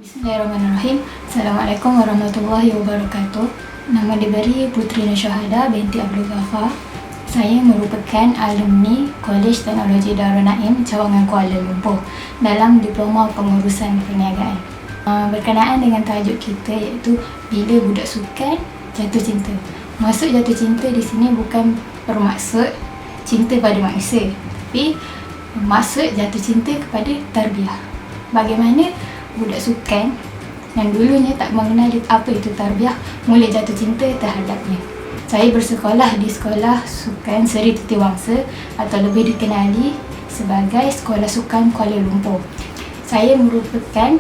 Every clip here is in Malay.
Bismillahirrahmanirrahim. Assalamualaikum warahmatullahi wabarakatuh. Nama diberi Putri Nursyahada binti Abdul Ghaffar. Saya merupakan alumni Kolej Teknologi Darul Naim, Cawangan Kuala Lumpur dalam Diploma Pengurusan Perniagaan. Berkenaan dengan tajuk kita iaitu bila budak sukan jatuh cinta. Maksud jatuh cinta di sini bukan bermaksud cinta pada manusia, tapi maksud jatuh cinta kepada tarbiyah. Bagaimana budak sukan yang dulunya tak mengenali apa itu tarbiyah mula jatuh cinta terhadapnya. Saya bersekolah di Sekolah Sukan Seri Titiwangsa atau lebih dikenali sebagai Sekolah Sukan Kuala Lumpur. Saya merupakan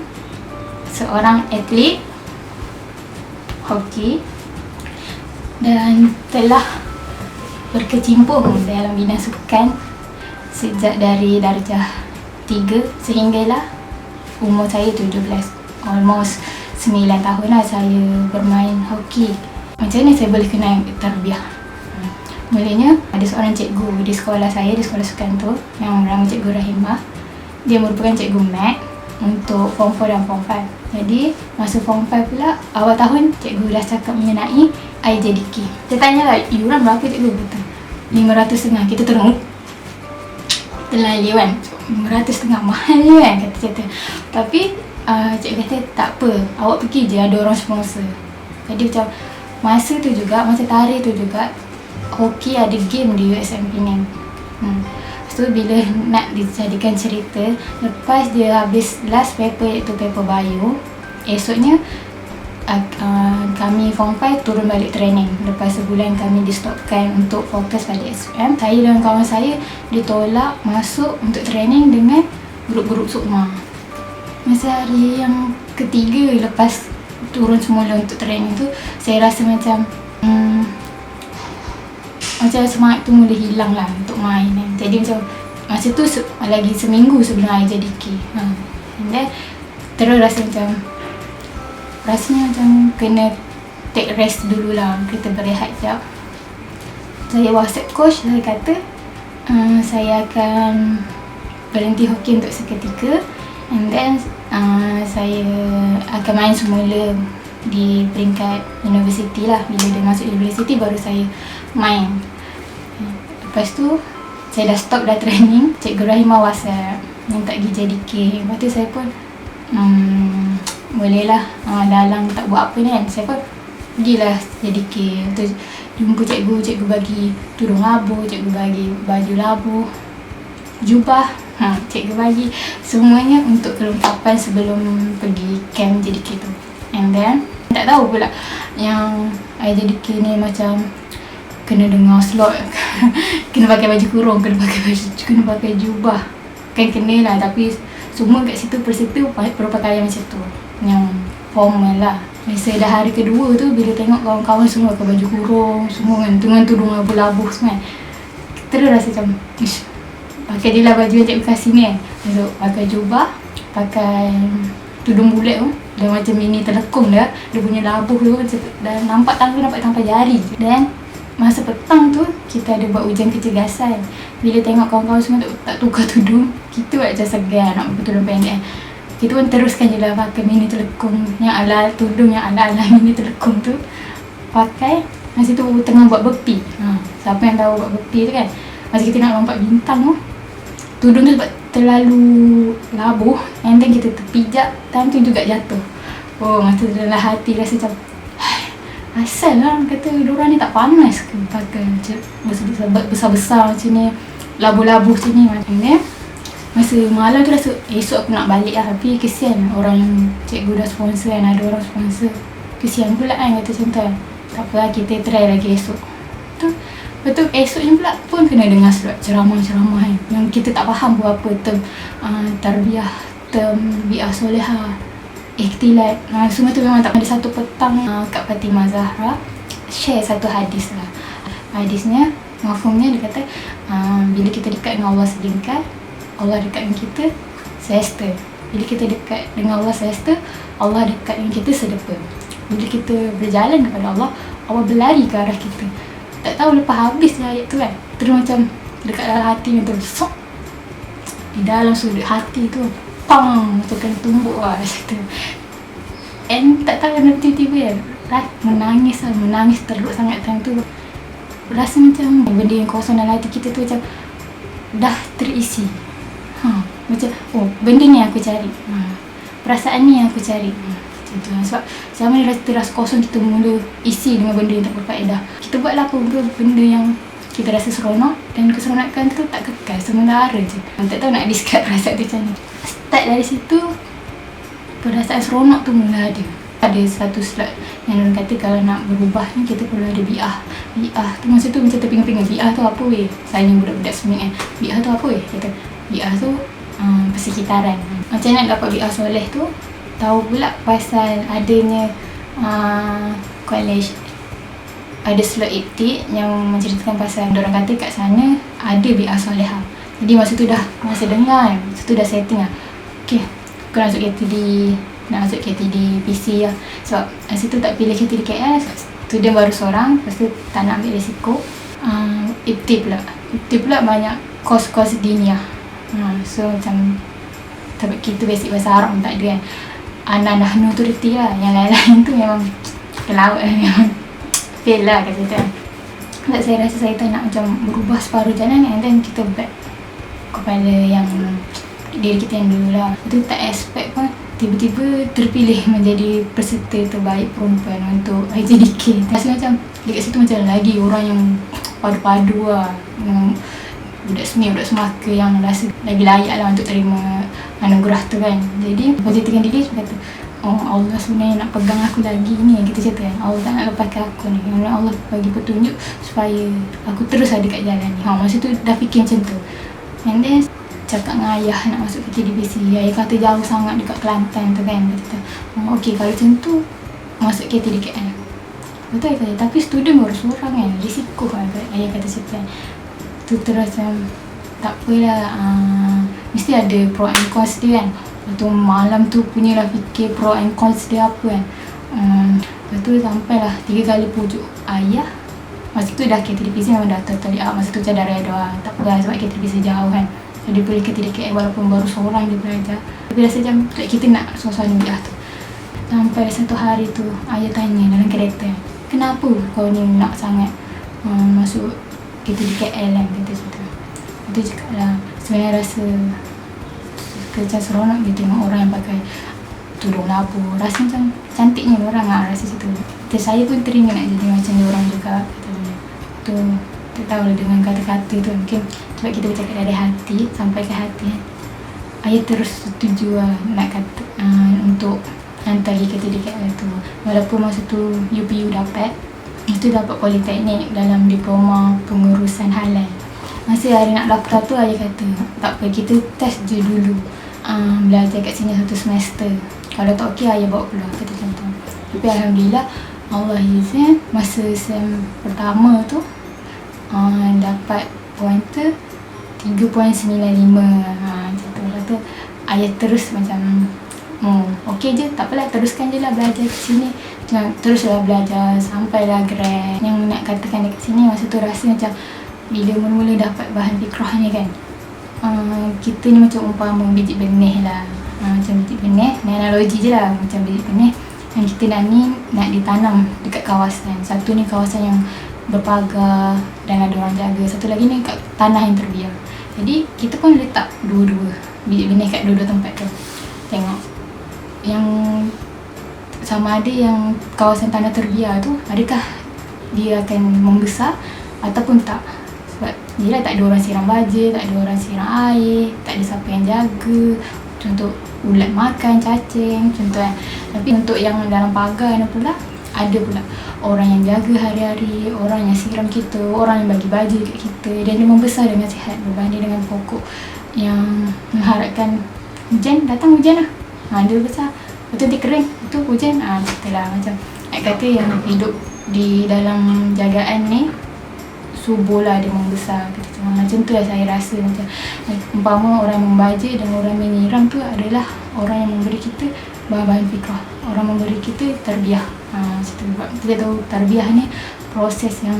seorang atlet hoki dan telah berkecimpung dalam bidang sukan sejak dari darjah 3 sehinggalah umur saya 17, almost 9 tahun lah saya bermain hoki. Macam mana saya boleh kenal tarbiyah? Mulanya ada seorang cikgu di sekolah saya, di sekolah sukan tu, yang bernama Cikgu Rahimah. Dia merupakan cikgu mat untuk form 4 dan form 5. Jadi masa form 5 pula, awal tahun cikgu dah cakap mengenai IJDK. Saya tanyalah, iuran berapa cikgu? Kata 500 kita teruk. Terlalu kan, 500 mahal je kan, kata-kata. Tapi cikgu kata tak apa, awak pergi je, ada orang sponsor. Jadi macam masa tu juga, masa tarikh tu juga hoki ada game di USM Penang. Lepas tu bila nak dijadikan cerita, lepas dia habis last paper iaitu paper bio, esoknya kami form 5 turun balik training. Lepas sebulan kami di-stopkan untuk fokus pada SPM. Saya dan kawan saya ditolak masuk untuk training dengan grup-grup sukma. Masa hari yang ketiga lepas turun semula untuk training tu, saya rasa macam macam semangat tu mula hilang lah untuk main kan. Jadi macam masa tu lagi seminggu sebelum IJDK. And then terus rasa macam rasanya macam kena take rest dulu lah, kita berehat sekejap. Saya WhatsApp coach, saya kata saya akan berhenti hoki untuk seketika, and then saya akan main semula di peringkat universiti lah. Bila dia masuk universiti baru saya main. Lepas tu saya dah stop dah training. Cikgu Rahimah WhatsApp minta pergi JDK. Lepas tu saya pun bolehlah, dalam tak buat apa ni kan, saya pun pergilah JDK. Untuk jumpa cikgu, cikgu bagi tudung labu, cikgu bagi baju labu, jubah, cikgu bagi semuanya untuk kelengkapan sebelum pergi camp JDK tu. And then tak tahu pula yang JDK ni macam kena dengar slot kena pakai baju kurung, kena pakai jubah, kan kena lah. Tapi semua kat situ persitu berpakaian macam tu, yang formal lah. Masa dah hari kedua tu, bila tengok kawan-kawan semua pakai baju kurung semua kan, dengan tudung labu-labu semua kan, terus rasa macam ish, pakai je lah baju yang cikgu kasih ni kan. So, pakai jubah, pakai tudung bulat tu, dah macam mini telekung dah. Dia punya labuh tu dah nampak tanpa jari. Dan masa petang tu kita ada buat ujian kecergasan. Bila tengok kawan-kawan semua tak tukar tudung, kita macam segan nak pakai tudung pendek. Kita pun teruskan je lah pakai mini telekung, yang ala tudung yang ala-ala mini telekung tu pakai. Masa tu tengah buat bepi. Siapa yang tahu buat bepi tu kan, masa kita nak lompat bintang tu, tudung tu sebab terlalu labuh, and then kita terpijak, time tu juga jatuh. Masa tu dalam hati rasa macam asal lah kata diorang ni tak panas ke pakai besar-besar macam ni, labu-labu macam ni. Macam ni masa malam tu rasa esok aku nak balik lah, tapi kesian orang yang cikgu dah sponsor kan, ada orang sponsor, kesian pula kan kata macam tu kan. Tak apa lah, kita try lagi esok tu. Betul, esoknya pula pun kena dengar ceramah-ceramah kan, yang kita tak faham pun apa term tarbiyah, term bi'ah solehah, ikhtilat. Semua tu memang tak. Ada satu petang Kak Fatimah Zahra share satu hadis lah. Hadisnya, mafhumnya dia kata bila kita dekat dengan Allah sedengkai, Allah dekat dengan kita sehasta. Bila kita dekat dengan Allah sehasta, Allah dekat dengan kita sedepa. Bila kita berjalan kepada Allah, Allah berlari ke arah kita. Tak tahu lepas habis ayat tu kan, terus macam dekat dalam hati macam sok, di dalam sudut hati tu pang, tu kan tumbuk lah. And tak tahu kenapa tiba-tiba menangis teruk sangat time tu. Rasa macam benda yang kosong dalam hati kita tu macam dah terisi. Macam benda ni aku cari, perasaan ni yang aku cari. Macam tu. Sebab selama ni rasa kosong, kita mula isi dengan benda yang tak berfaedah. Kita buatlah apa benda yang kita rasa seronok, dan keseronokan tu tak kekal, sementara je. Tak tahu nak describe perasaan tu macam ni. Start dari situ, perasaan seronok tu mula ada. Ada satu slot yang orang kata kalau nak berubah ni kita perlu ada bi'ah. Bi'ah tu masa tu macam terpinga-pinga, bi'ah tu apa weh? Saya ni budak-budak semik kan, bi'ah tu apa weh? Kata bi'ah tu persekitaran. Macam nak dapat bi'ah soleh tu, tahu pula pasal adanya college, ada slot aktif yang menceritakan pasal orang kata kat sana ada bi'ah solehah. Jadi masa tu dengar, masa tu dah setting lah. Okay, aku nak masuk KTD PC lah. Sebab masa tu tak pilih KTD KL, student baru seorang, lepas tu tak nak ambil risiko. Aktif pula banyak kos-kos diniah. So macam kita basic bahasa Arab pun tak ada kan. Ana nahnu tu reti lah, yang lain-lain tu memang kelawat lah, memang fail lah kat situ kan. Sebab saya rasa saya tak nak macam berubah separuh jalan, and then kita back kepada yang diri kita yang dulu lah. Itu tak expect pun tiba-tiba terpilih menjadi peserta terbaik perempuan untuk IJDK. Rasa macam dekat situ macam lagi orang yang padu-padu lah, budak SME, budak semaka yang rasa lagi layak lah untuk terima anugerah tu kan. Jadi positikan diri, saya kata Allah sebenarnya nak pegang aku lagi ni yang kita cerita kan. Allah tak nak lepaskan aku ni. Allah bagi petunjuk supaya aku terus ada kat jalan ni. Masa tu dah fikir macam tu. And then cakap dengan ayah nak masuk ke TDPC. Ayah kata jauh sangat dekat Kelantan tu kan. Dia kata okey kalau macam tu masuk ke TDKL. Betul ayah kata, tapi student baru seorang kan, risiko kan. Ayah kata macam kan. Tu terus macam tak apalah, mesti ada pro and cons dia kan. Lepas tu malam tu punyalah fikir pro and cons dia apa kan. Lepas tu sampailah 3 kali pujuk ayah. Masa tu dah KTDPC memang dah totally up. Masa tu macam dah reda, tak apa sebab KTDPC jauh kan. Dia boleh ke TDKL walaupun baru seorang dia belajar. Tapi rasa macam kita nak suasana bidah tu. Sampai satu hari tu ayah tanya dalam kereta, kenapa kau ni nak sangat masuk TDKL kan, kata situ. Dia cakap lah, sebenarnya rasa macam seronok dia tengok orang yang pakai tudung labu. Rasa macam cantiknya orang lah, rasa situ. Saya pun teringat nak jadi macam dia orang juga. Tu tak tahu lah dengan kata-kata tu, mungkin sebab kita bercakap dari hati sampai ke hati kan. Ayah terus setuju lah nak kata untuk hantar pergi ke TDKL tu. Walaupun masa tu UPU dapat, masa tu dapat politeknik dalam diploma pengurusan halal. Masa hari nak daftar tu ayah kata tak apa, kita test je dulu, belajar kat sini 1 semester. Kalau tak okey ayah bawa keluar, kata macam tu. Tapi alhamdulillah Allah izin masa sem pertama tu dapat pointer 3.95. Macam tu. Lepas tu ayah terus macam okey je, tak apalah, teruskan je lah belajar kat sini. Teruslah belajar sampailah grad. Yang nak katakan dekat sini, masa tu rasa macam bila mula-mula dapat bahan fikrah ni kan, kita ni macam umpama biji benih lah. Macam biji benih, analogi je lah, macam biji benih yang kita nak ditanam dekat kawasan. Satu ni kawasan yang berpagar dan ada orang jaga, satu lagi ni kat tanah yang terbiar. Jadi kita pun letak dua-dua biji benih kat dua-dua tempat tu. Tengok yang sama ada yang kawasan tanah terbiar tu, adakah dia akan membesar ataupun tak. Sebab yelah tak ada orang siram baja, tak ada orang siram air, tak ada siapa yang jaga. Contoh ulat makan, cacing, contoh kan. Tapi untuk yang dalam pagar ni pula, ada pula orang yang jaga hari-hari, orang yang siram kita, orang yang bagi baju kat kita, dan dia membesar dengan sihat berbanding dengan pokok yang mengharapkan hujan, datang hujan lah, dia besar, betul dia kering, betul hujan, lah macam nak kata yang hidup di dalam jagaan ni subur lah, dia membesar. Macam tu lah saya rasa. Macam umpama orang membaja dan orang menyiram tu adalah orang yang memberi kita bahan-bahan fikrah, orang memberi kita tarbiyah. Kita tahu tarbiyah ni proses yang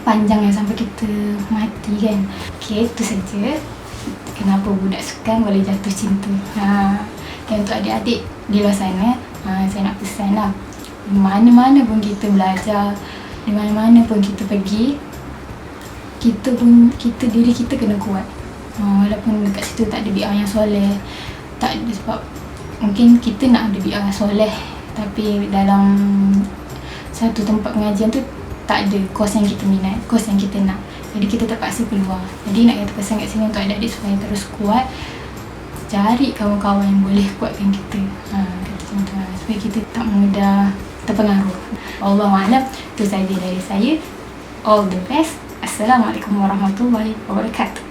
panjang yang sampai kita mati kan. Okay, itu saja kenapa budak sukan boleh jatuh cinta. Dan untuk adik-adik di luar sana, Saya nak pesan lah, di mana-mana pun kita belajar, di mana-mana pun kita pergi, diri kita kena kuat. Walaupun dekat situ tak ada biar yang soleh, tak ada, sebab mungkin kita nak ada biar soleh, tapi dalam satu tempat pengajian tu tak ada kos yang kita minat, kos yang kita nak. Jadi kita terpaksa keluar. Jadi nak kata pesan kat sini untuk adik-adik supaya terus kuat, cari kawan-kawan yang boleh kuatkan kita. Kata macam tu lah, supaya kita tak mudah terpengaruh. Wallahualam, itu saja dari saya. All the best. Assalamualaikum warahmatullahi wabarakatuh.